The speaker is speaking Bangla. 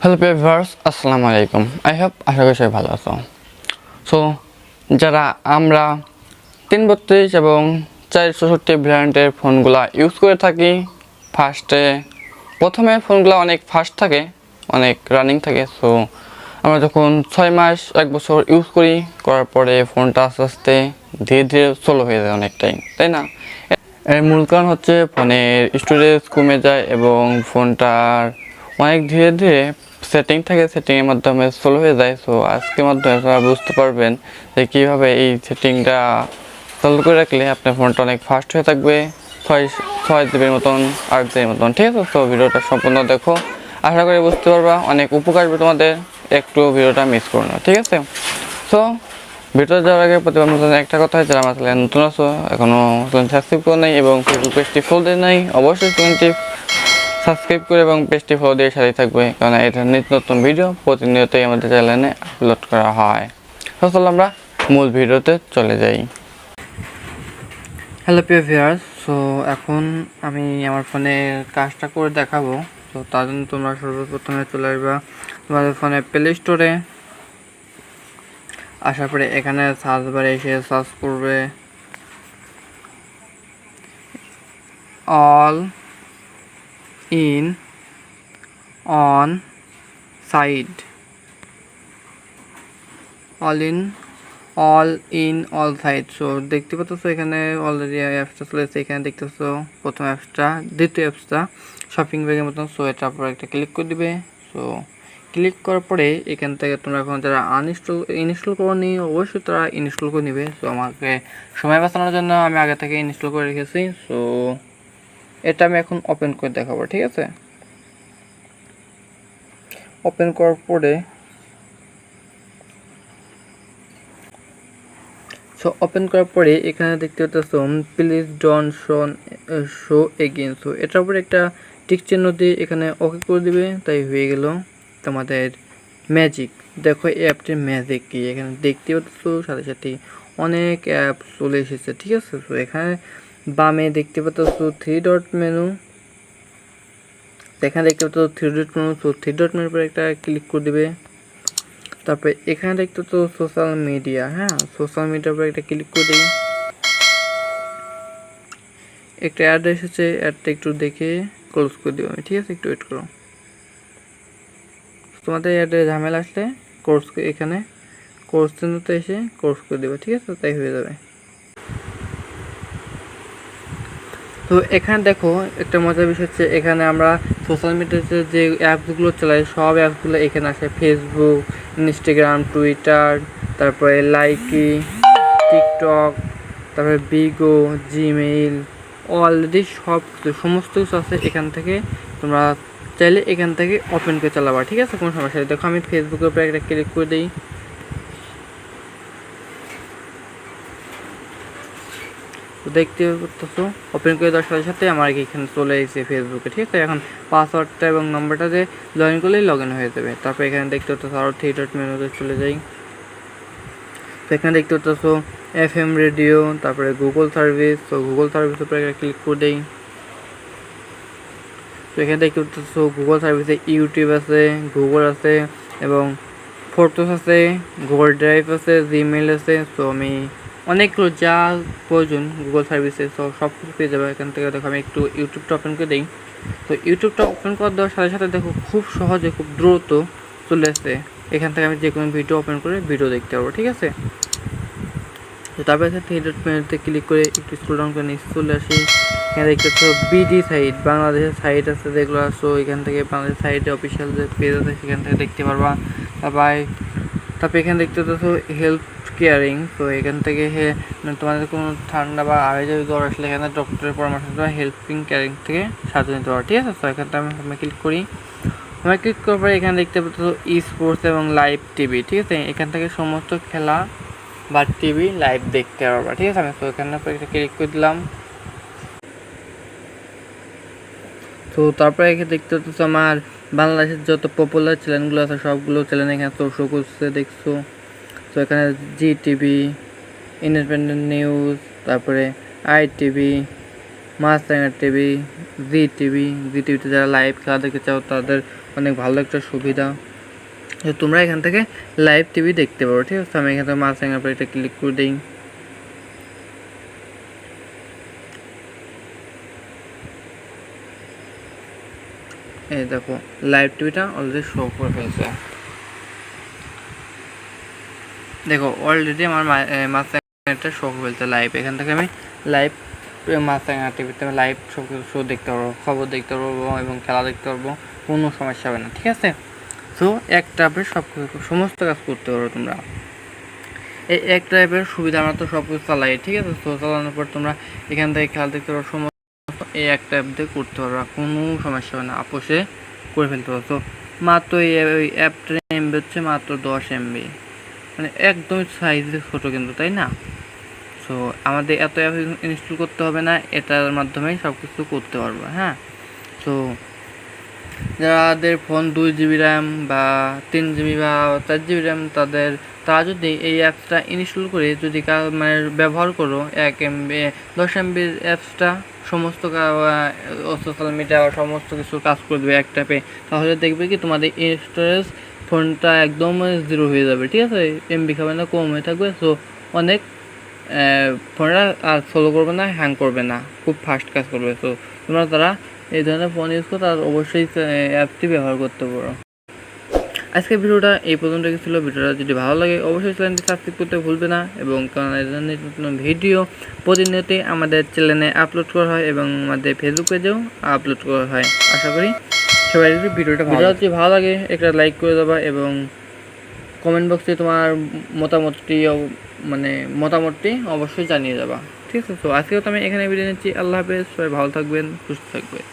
হ্যালো ভিউয়ার্স, আসসালামু আলাইকুম। আশা করি সবাই ভালো আছো। সো যারা আমরা 332 এবং 464 ভ্যারিয়েন্টের ফোনগুলা ইউজ করে থাকি, প্রথমে ফোনগুলো অনেক ফাস্ট থাকে, অনেক রানিং থাকে। সো আমরা যখন 6 মাস 1 বছর ইউজ করার পরে ফোনটা আস্তে আস্তে ধীরে ধীরে স্লো হয়ে যায় অনেকটাই, তাই না? এর মূল কারণ হচ্ছে ফোনের স্টোরেজ কমে যায় এবং ফোনটার অনেক ধীরে ধীরে সেটিংয়ের মাধ্যমে স্লো হয়ে যায়। সো আজকের মাধ্যমে আপনারা বুঝতে পারবেন যে কীভাবে এই সেটিংটা চালু করে রাখলে আপনার ফোনটা অনেক ফাস্ট হয়ে থাকবে, 6 জিবির মতন 8 জিবির মতন। ঠিক আছে, তো ভিডিওটা সম্পূর্ণ দেখো, আশা করি বুঝতে পারবা, অনেক উপকার হবে তোমাদের। একটু ভিডিওটা মিস করো না, ঠিক আছে? সো ভিডিও যাওয়ার আগে প্রতিবার নতুন একটা কথা, যারা আমার চ্যানেল নতুন আছো এখনও সাবস্ক্রাইব করে নাই এবং ফেসবুক পেজটি ফলো দিয়ে নাই, অবশ্যই চ্যানেলটি সাবস্ক্রাইব করে এবং পেজটি ফলো দিয়ে সাথে থাকবে, কারণ এটা নিত্য নতুন ভিডিও প্রতিনিয়তই আমাদের চ্যানেলে আপলোড করা হয়। তো চলো আমরা মূল ভিডিওতে চলে যাই। হ্যালো প্রিয় ভিউয়ার্স, সো এখন আমি আমার ফোনের কাজটা করে দেখাবো। তো তার জন্য তোমরা সর্বপ্রথমে চলে আসবা তোমাদের ফোনের প্লে স্টোরে। আসার পরে এখানে সার্চ বারে এসে সার্চ করবে all in on side, all in all side. So দেখতে পাচ্ছ এখানে অলরেডি অ্যাপসটা চলে এসেছে। এখানে দেখতেছো প্রথম অ্যাপসটা, দ্বিতীয় অ্যাপসটা শপিং ব্যাগের মতন। সো এটা পরে একটা ক্লিক করে দিবে। সো ক্লিক করার পরে এখান থেকে তোমরা এখন যারা ইনস্টল করে নি, অবশ্যই তারা ইনস্টল করে নিবে। সো আমাকে সময় বাঁচানোর জন্য আমি আগে থেকে ইনস্টল করে রেখেছি। সো এটা আমি এখন ওপেন করে দেখাবো, ঠিক আছে? ওপেন করার পরে এখানে দেখতে পাচ্ছ please don't show again. So এটার উপরে একটা টিক চিহ্ন দিয়ে এখানে ওকে করে দিবে। তাই হয়ে গেল তোমাদের ম্যাজিক। দেখো এই অ্যাপটির ম্যাজিক কি, এখানে দেখতে পাচ্ছ সাথে সাথে অনেক অ্যাপ চলে এসেছে, ঠিক আছে? সো এখানে বামে দেখতে পাচ্ছ 3 ডট মেনু, এখানে দেখতে পাচ্ছ 3 ডট মেনু। সো 3 ডট মেনুর উপরে একটা ক্লিক করে দিবে। তারপরে এখানে দেখতে তো সোশ্যাল মিডিয়া, হ্যাঁ, সোশ্যাল মিডিয়ার উপরে একটা ক্লিক করে দিই। একটা অ্যাড এসেছে, অ্যাডটা একটু দেখে ক্লোজ করে দিব আমি, ঠিক আছে? একটু ওয়েট করো। তোমাদের অ্যাডে ঝামেলা আসলে এখানে কোর্স চিহ্নতে এসে কোর্স করে দেবে, ঠিক আছে? তাই হয়ে যাবে। তো এখানে দেখো একটা মজার বিষয় হচ্ছে, এখানে আমরা সোশ্যাল মিডিয়াতে যে অ্যাপসগুলো চালাই সব অ্যাপসগুলো এখানে আসে। ফেসবুক, ইনস্টাগ্রাম, টুইটার, তারপরে লাইকি, টিকটক, তারপরে বিগো, জিমেইল, অলরেডি সমস্ত কিছু আছে এখান থেকে। তোমরা চাইলে এখান থেকে ওপেন করে চালাবা, ঠিক আছে? কোনো সমস্যা নেই। দেখো আমি ফেসবুকের উপরে একটা ক্লিক করে দিই। তো দেখতে পাচ্ছো ওপেন করে দেওয়ার সাথে সাথে আমার এখানে চলে এসেছে ফেসবুকে, ঠিক আছে? এখন পাসওয়ার্ডটা এবং নাম্বারটা দিয়ে লগ ইন করলেই লগ ইন হয়ে যাবে। তারপর এখানে দেখতে পাচ্ছ আরও 3 ডট মেনুতে চলে যাই। তো এখানে দেখতে পাচ্ছ FM রেডিও, তারপরে গুগল সার্ভিস। তো গুগল সার্ভিসের উপরে একটা ক্লিক করে দেই। তো এখানে দেখতে পাচ্ছ গুগল সার্ভিসে ইউটিউব আছে, গুগল আছে এবং ফটোস আছে, গুগল ড্রাইভ আছে, জিমেইল আছে। তো আমি অনেকগুলো যা প্রয়োজন গুগল সার্ভিসে সব কিছু পেয়ে যাবে এখান থেকে। দেখো আমি একটু ইউটিউবটা ওপেন করে দিই। তো ইউটিউবটা ওপেন করে দেওয়ার সাথে সাথে দেখো খুব সহজে খুব দ্রুত চলে আসছে। এখান থেকে আমি যে কোনো ভিডিও ওপেন করে ভিডিও দেখতে পারবো, ঠিক আছে? তো তারপরে 3 ডট মেনুতে ক্লিক করে একটু স্ক্রল ডাউন করে নিচে চলে আসি। এখানে দেখতে পাচ্ছ বিডি সাইট, বাংলাদেশের সাইট আছে যেগুলো। আসো এখান থেকে বাংলাদেশ সাইটে অফিসিয়াল যে পেজ আছে সেখান থেকে দেখতে পারবা। তারপর এখানে দেখতে পাচ্ছ হেল্প কেয়ারিং। তো এখান থেকে তোমাদের কোনো ঠান্ডা বা আরেকটা জ্বর আসলে এখানে ডক্টরের পরামর্শ দেওয়া হেল্পিং কেয়ারিং থেকে সাহায্য নিতে পারো, ঠিক আছে? তো এখান থেকে আমি ক্লিক করি। আমি ক্লিক করার পরে এখানে দেখতে পাচ্ছ স্পোর্টস এবং লাইভ টিভি, ঠিক আছে? এখান থেকে সমস্ত খেলা বা টিভি লাইভ দেখতে পারবা, ঠিক আছে? আমি তো এখানে একটা ক্লিক করে দিলাম। তো তারপরে এখানে দেখতে পাচ্ছ আমার বাংলাদেশের যত পপুলার চ্যানেলগুলো আছে সবগুলো চ্যানেল এখানে তো শো করছে, দেখছো? তো এখানে জি টিভি, ইন্ডিপেন্ডেন্ট নিউজ, তারপরে ITV, মাছরাঙা টিভি, জি টিভিতে যারা লাইভ খেলা দেখতে চাও তাদের অনেক ভালো একটা সুবিধা। তো তোমরা এখান থেকে লাইভ টিভি দেখতে পারো, ঠিক আছে। আমি এখান থেকে মাছরাঙার উপর একটা ক্লিক করে দিই। এই দেখো লাইভ টিভিটা অলরেডি শো করে ফেলছে। দেখো অলরেডি আমার মাছরাঙাটা শো করে ফেলছে লাইভ। এখান থেকে আমি লাইভ মাছরাঙা টিভিতে আমি লাইভ সব কিছু শো দেখতে পারবো, খবর দেখতে পারবো এবং খেলা দেখতে পারবো, কোনো সমস্যা হবে না, ঠিক আছে। সো এক ট্যাপে সব সমস্ত কাজ করতে পারো তোমরা। এই এক ট্যাপের সুবিধা আমরা তো সব কিছু চালাই, ঠিক আছে। তো চালানোর পর তোমরা এখান থেকে খেলা দেখতে পারো, সমস্ত এই এক ট্যাপ দিয়ে করতে পারো, কোনো সমস্যা হবে না, আপোষে করে ফেলতে পারো। তো মাত্র এই অ্যাপটার এমবি হচ্ছে মাত্র 10 MB, মানে একদমই সাইজে ছোটো কিন্তু, তাই না। সো আমাদের এত অ্যাপ ইনস্টল করতে হবে না, এটার মাধ্যমেই সব কিছু করতে পারবো, হ্যাঁ। তো যাদের ফোন 2 GB র্যাম বা 3 GB বা 4 GB র্যাম তারা যদি এই অ্যাপসটা ইনস্টল করে যদি মানে ব্যবহার করো 1 MB 10 MB অ্যাপসটা সমস্ত সোশ্যাল মিডিয়া বা সমস্ত কিছু কাজ করবে এক ট্যাপে, তাহলে দেখবে কি তোমাদের স্টোরেজ ফোনটা একদম 0 হয়ে যাবে, ঠিক আছে। এমবি খাবে না, কম হয়ে থাকবে। সো অনেক ফোনটা আর স্লো করবে না, হ্যাং করবে না, খুব ফাস্ট কাজ করবে। তো তোমরা তারা এই ধরনের ফোন ইউজ করো তার অবশ্যই অ্যাপটি ব্যবহার করতে পারো। আজকের ভিডিওটা এই পর্যন্ত ছিল। ভিডিওটা যদি ভালো লাগে অবশ্যই চ্যানেলটি সাবস্ক্রাইব করতে ভুলবে না, এবং কারণ এই ধরনের নতুন ভিডিও প্রতিনিয়তই আমাদের চ্যানেলে আপলোড করা হয় এবং আমাদের ফেসবুক পেজেও আপলোড করা হয়। আশা করি সবাই যদি ভিডিওটা যদি ভালো লাগে একটা লাইক করে দেবা, এবং কমেন্ট বক্সে তোমার মতামতটি অবশ্যই জানিয়ে যাবা, ঠিক আছে। তো আজকেও তো আমি এখানে ভিডিও নিচ্ছি। আল্লাহ হাফেজ, সবাই ভালো থাকবেন, সুস্থ থাকবেন।